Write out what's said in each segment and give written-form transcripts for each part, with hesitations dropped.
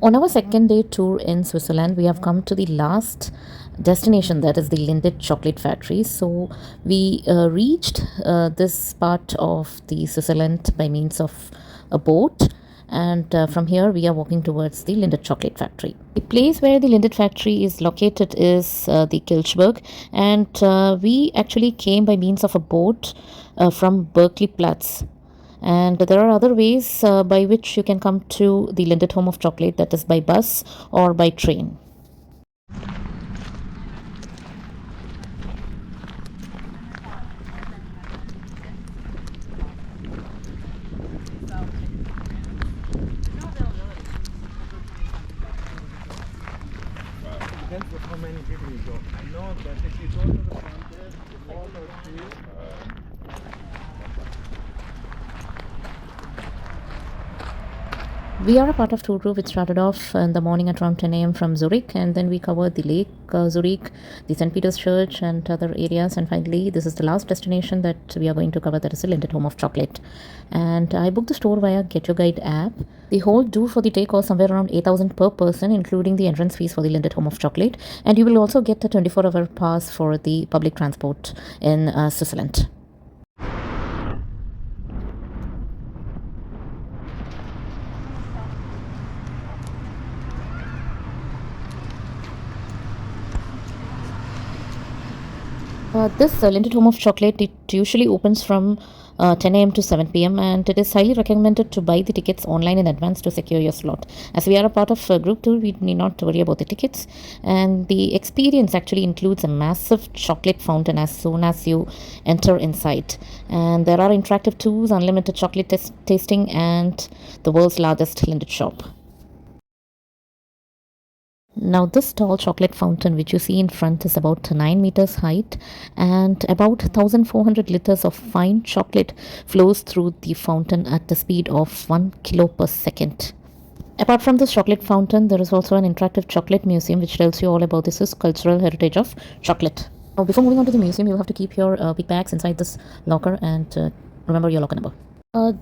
On our second day tour in Switzerland, we have come to the last destination, that is the Lindit chocolate factory. So we reached this part of the Switzerland by means of a boat, and from here we are walking towards the Lindit chocolate factory. The place where the Lindit factory is located is the Kilchberg, and we actually came by means of a boat from Berkeley Platz. And there are other ways by which you can come to the Lindit Home of Chocolate, that is by bus or by train. Depends on how many people you go. I know that if you go to the front there, the walls are clear. We are a part of tour group which started off in the morning at around 10 a.m. from Zurich, and then we covered the lake Zurich, the St. Peter's Church, and other areas. And finally, this is the last destination that we are going to cover, that is the Lindit Home of Chocolate. And I booked the tour via Get Your Guide app. The whole tour for the day cost somewhere around 8,000 per person, including the entrance fees for the Lindit Home of Chocolate. And you will also get a 24-hour pass for the public transport in Switzerland. This Lindit Home of Chocolate, it usually opens from 10 a.m. to 7 p.m. and it is highly recommended to buy the tickets online in advance to secure your slot. As we are a part of a group tour, we need not worry about the tickets, and the experience actually includes a massive chocolate fountain as soon as you enter inside. And there are interactive tours, unlimited chocolate tasting, and the world's largest Lindit shop. Now, this tall chocolate fountain, which you see in front, is about 9 meters height, and about 1,400 liters of fine chocolate flows through the fountain at the speed of 1 kilo per second. Apart from this chocolate fountain, there is also an interactive chocolate museum which tells you all about this cultural heritage of chocolate. Now, before moving on to the museum, you have to keep your big bags inside this locker and remember your locker number.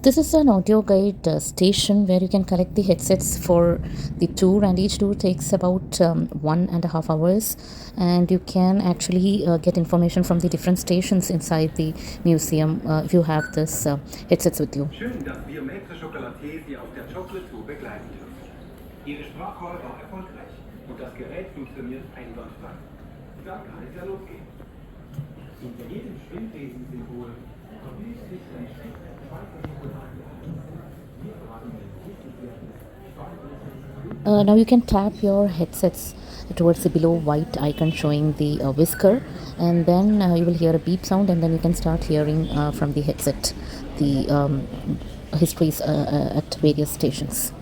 This is an audio guide station where you can collect the headsets for the tour, and each tour takes about 1.5 hours, and you can actually get information from the different stations inside the museum if you have this headsets with you. Schön, dass biometrische Schokolatier Sie auf der Chocolate Tour begleiten dürfen. Ihre Sprachrolle war erfolgreich und das Gerät funktioniert einwandfrei. Dann kann es ja losgehen. Hinter jedem Schwingwesen-Symbol verbirgt sich ein Stück Schweizer Schokolade. Wir verraten Now you can tap your headsets towards the below white icon showing the whisker, and then you will hear a beep sound, and then you can start hearing from the headset the histories at various stations.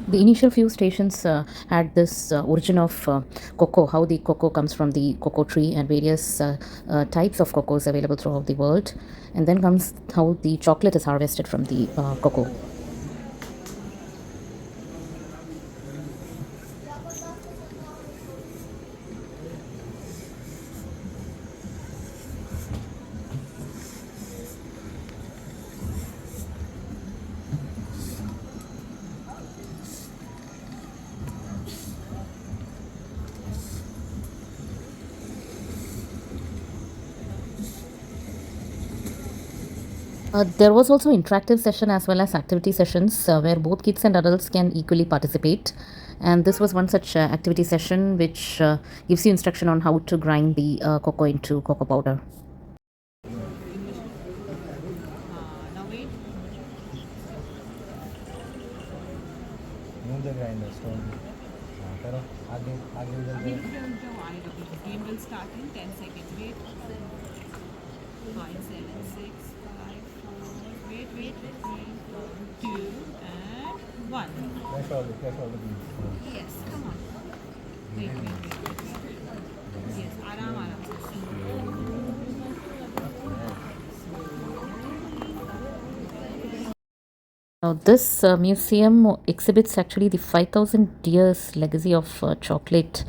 The initial few stations had this origin of cocoa, how the cocoa comes from the cocoa tree, and various types of cocoas available throughout the world. And then comes how the chocolate is harvested from the cocoa. There was also interactive session as well as activity sessions where both kids and adults can equally participate. And this was one such activity session which gives you instruction on how to grind the cocoa into cocoa powder. Move the grinder, stone. Karo, आगे आगे उधर Game will start in 10 seconds. Wait. 5, 7, 6, 5, 4. Wait. 3, 2, and 1. Press all the beans. Yes, come on. Wait. Yes, आराम से. Now, this museum exhibits actually the 5,000 years legacy of chocolate,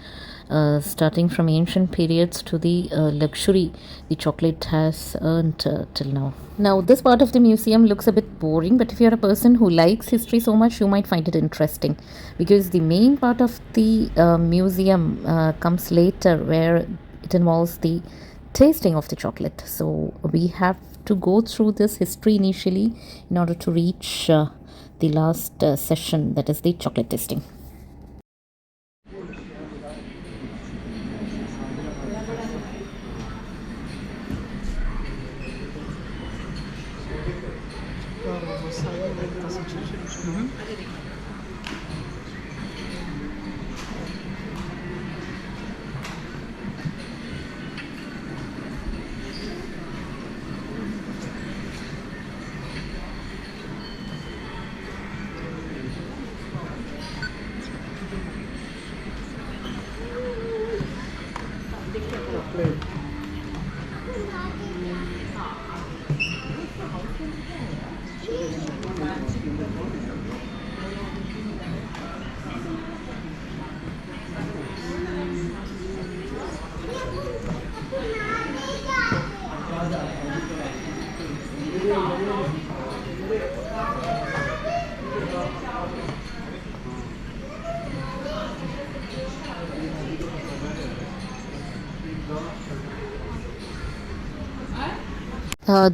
starting from ancient periods to the luxury the chocolate has earned till now. Now, this part of the museum looks a bit boring, but if you're a person who likes history so much, you might find it interesting, because the main part of the museum comes later, where it involves the tasting of the chocolate. So we have to go through this history initially in order to reach the last session, that is the chocolate tasting.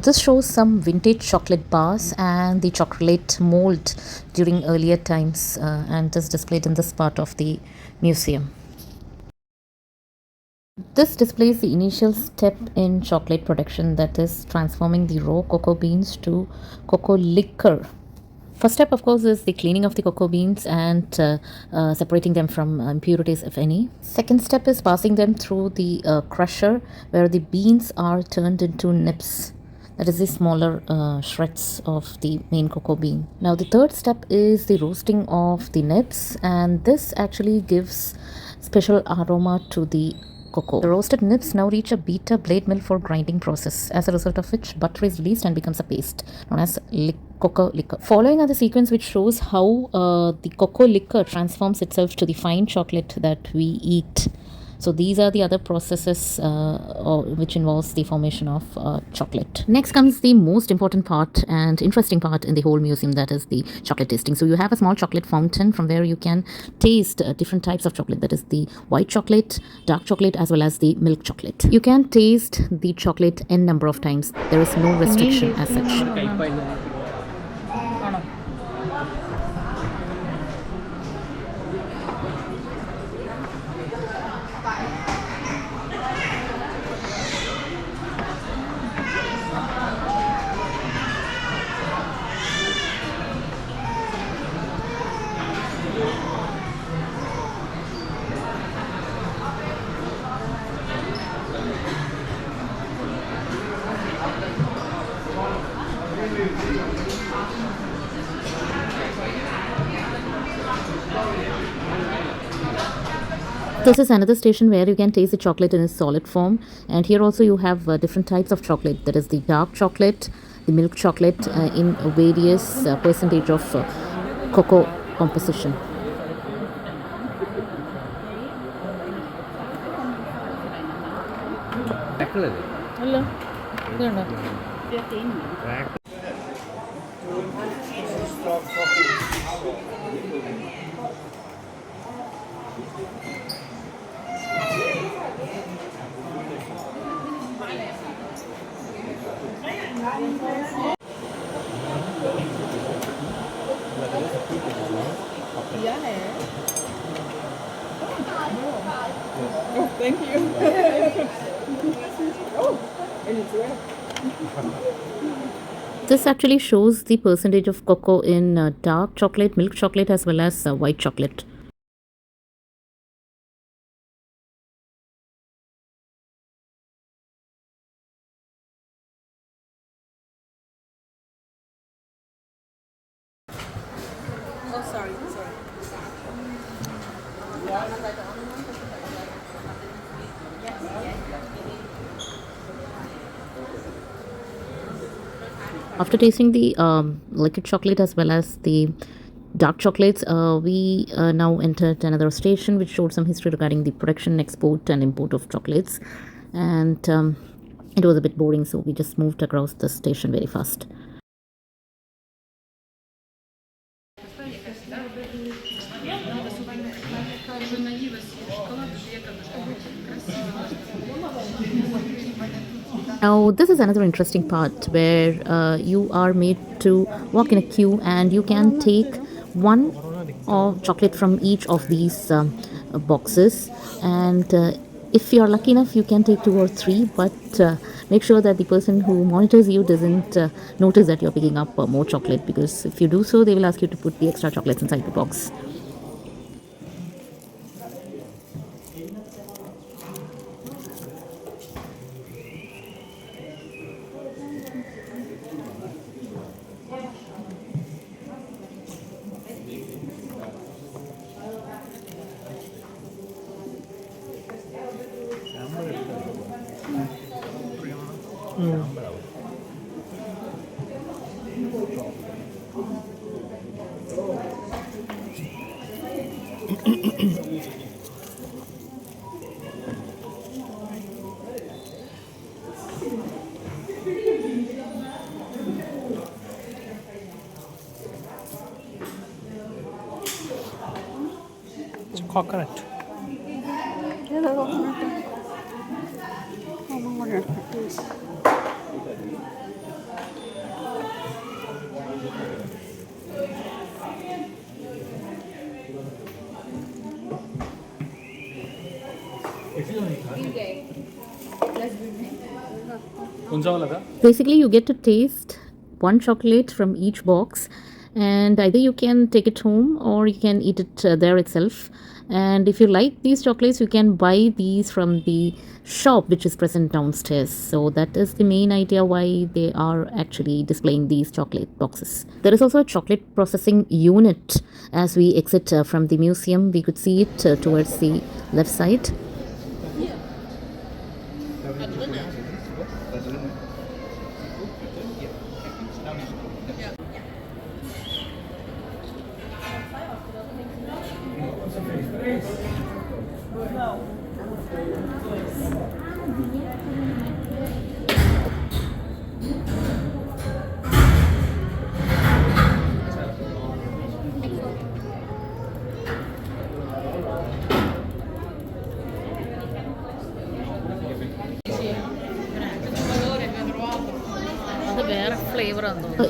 This shows some vintage chocolate bars and the chocolate mold during earlier times, and is displayed in this part of the museum. This displays the initial step in chocolate production, that is transforming the raw cocoa beans to cocoa liquor. First step, of course, is the cleaning of the cocoa beans and separating them from impurities, if any. Second step is passing them through the crusher, where the beans are turned into nibs. That is the smaller shreds of the main cocoa bean. Now, the third step is the roasting of the nibs, and this actually gives special aroma to the cocoa. The roasted nibs now reach a beta blade mill for grinding process, as a result of which butter is released and becomes a paste known as cocoa liquor. Following are the sequence which shows how the cocoa liquor transforms itself to the fine chocolate that we eat. So these are the other processes which involves the formation of chocolate. Next comes the most important part and interesting part in the whole museum, that is the chocolate tasting. So you have a small chocolate fountain from where you can taste different types of chocolate, that is the white chocolate, dark chocolate, as well as the milk chocolate. You can taste the chocolate n number of times. There is no restriction as such. This is another station where you can taste the chocolate in its solid form, and here also you have different types of chocolate, that is the dark chocolate, the milk chocolate, in various percentage of cocoa composition. Thank you. This actually shows the percentage of cocoa in dark chocolate, milk chocolate, as well as white chocolate. Oh, sorry. After tasting the liquid chocolate as well as the dark chocolates, we now entered another station which showed some history regarding the production, export, and import of chocolates. And it was a bit boring, so we just moved across the station very fast. Now, this is another interesting part where you are made to walk in a queue and you can take one of chocolate from each of these boxes. And if you are lucky enough, you can take two or three, but make sure that the person who monitors you doesn't notice that you're picking up more chocolate, because if you do so, they will ask you to put the extra chocolates inside the box. It's coconut. Yeah, the coconut. Oh my god, please. Basically, you get to taste one chocolate from each box, and either you can take it home or you can eat it there itself. And if you like these chocolates, you can buy these from the shop which is present downstairs. So that is the main idea why they are actually displaying these chocolate boxes. There is also a chocolate processing unit. As we exit from the museum, we could see it towards the left side.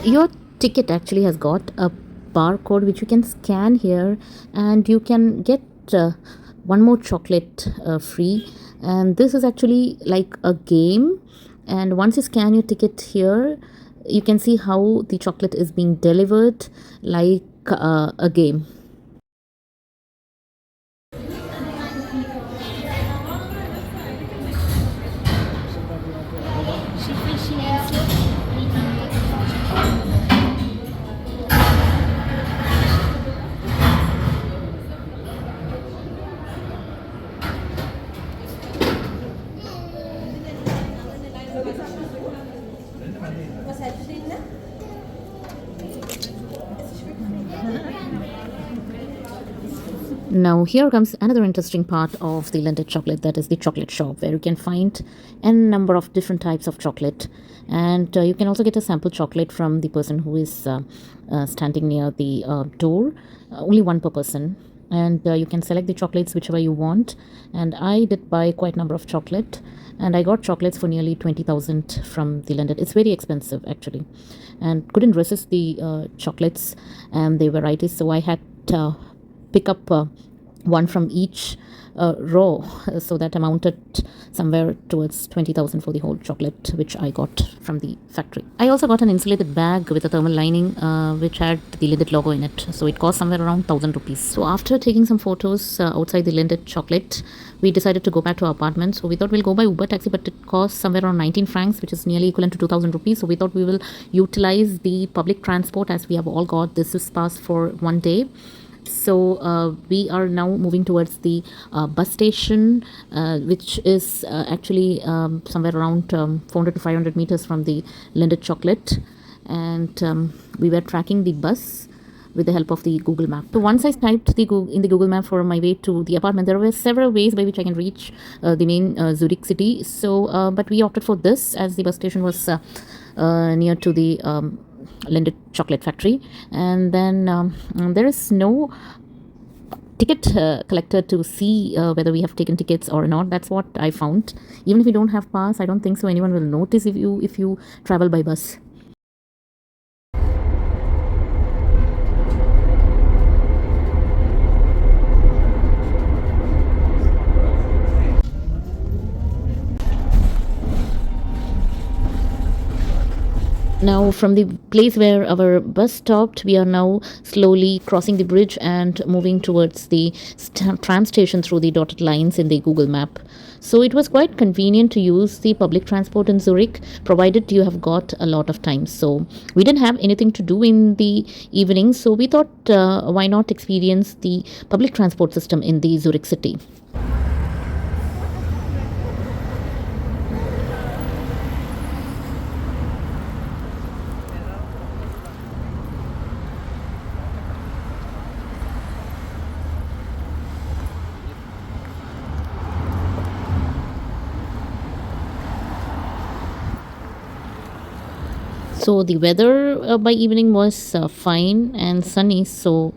Your ticket actually has got a barcode which you can scan here, and you can get one more chocolate free. And this is actually like a game, and once you scan your ticket here, you can see how the chocolate is being delivered like a game. Now here comes another interesting part of the lindit chocolate, that is the chocolate shop, where you can find a number of different types of chocolate, and you can also get a sample chocolate from the person who is standing near the door, only one per person. And you can select the chocolates whichever you want, and I did buy quite a number of chocolate, and I got chocolates for nearly 20,000 from the lindit. It's very expensive actually, and couldn't resist the chocolates and the varieties, so I had pick up one from each row, so that amounted somewhere towards 20,000 for the whole chocolate which I got from the factory. I also got an insulated bag with a thermal lining which had the lindit logo in it, so it cost somewhere around 1,000 rupees. So after taking some photos outside the lindit chocolate, we decided to go back to our apartment. So we thought we'll go by Uber taxi, but it cost somewhere around 19 francs, which is nearly equivalent to 2,000 rupees. So we thought we will utilize the public transport, as we have all got this pass for one day. So we are now moving towards the bus station, which is actually somewhere around 400 to 500 meters from the lindit chocolate. And we were tracking the bus with the help of the Google map. So once I typed in the Google map for my way to the apartment, there were several ways by which I can reach the main Zurich city. So but we opted for this as the bus station was near to the lindit chocolate factory. And then there is no ticket collector to see whether we have taken tickets or not. That's what I found. Even if you don't have pass, I don't think so anyone will notice if you travel by bus. Now, from the place where our bus stopped, we are now slowly crossing the bridge and moving towards the tram station through the dotted lines in the Google map. So it was quite convenient to use the public transport in Zurich, provided you have got a lot of time. So we didn't have anything to do in the evening, so we thought why not experience the public transport system in the Zurich city. So the weather by evening was fine and sunny, so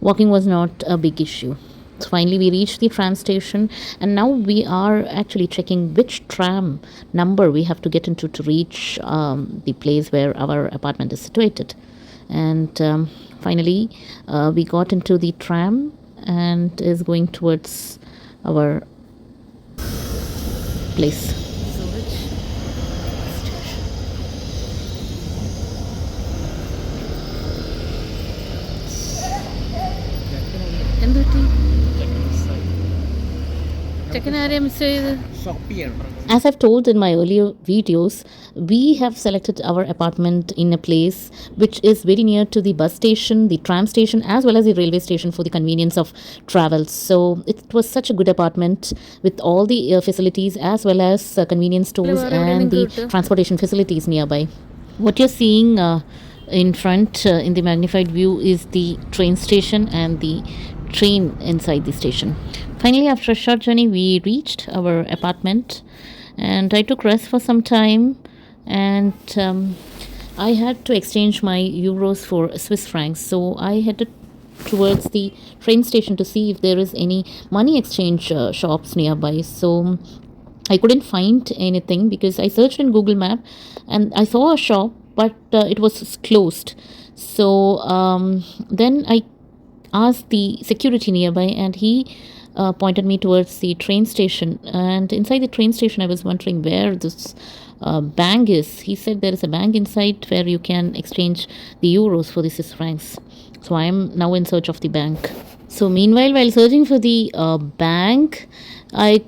walking was not a big issue. So finally we reached the tram station, and now we are actually checking which tram number we have to get into to reach the place where our apartment is situated. And finally we got into the tram and is going towards our place. As I've told in my earlier videos, we have selected our apartment in a place which is very near to the bus station, the tram station, as well as the railway station for the convenience of travel. So it was such a good apartment with all the facilities as well as convenience stores and the transportation facilities nearby. What you're seeing in front in the magnified view is the train station and the train inside the station. Finally, after a short journey, we reached our apartment, and I took rest for some time, and I had to exchange my euros for Swiss francs. So I headed towards the train station to see if there is any money exchange shops nearby. So I couldn't find anything because I searched in Google Map and I saw a shop, but it was closed. So then I asked the security nearby, and he pointed me towards the train station. And inside the train station, I was wondering where this bank is. He said there is a bank inside where you can exchange the euros for the Swiss francs. So I am now in search of the bank. So meanwhile, while searching for the bank, I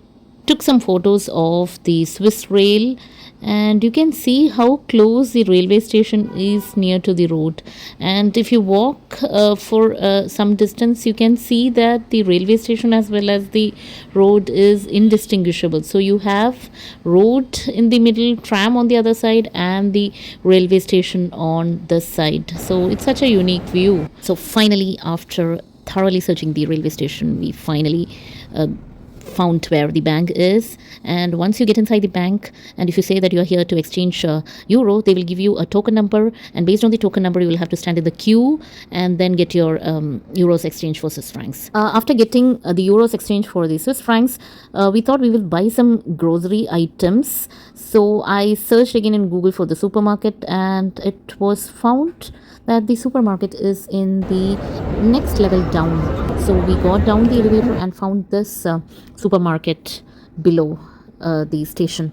took some photos of the Swiss rail, and you can see how close the railway station is near to the road. And if you walk for some distance, you can see that the railway station as well as the road is indistinguishable. So you have road in the middle, tram on the other side, and the railway station on this side. So it's such a unique view. So finally, after thoroughly searching the railway station, we finally found where the bank is. And once you get inside the bank, and if you say that you are here to exchange euro, they will give you a token number, and based on the token number you will have to stand in the queue and then get your euros exchange for Swiss francs. After getting the euros exchange for the Swiss francs, we thought we will buy some grocery items. So I searched again in Google for the supermarket, and it was found that the supermarket is in the next level down. So we got down the elevator and found this supermarket below the station.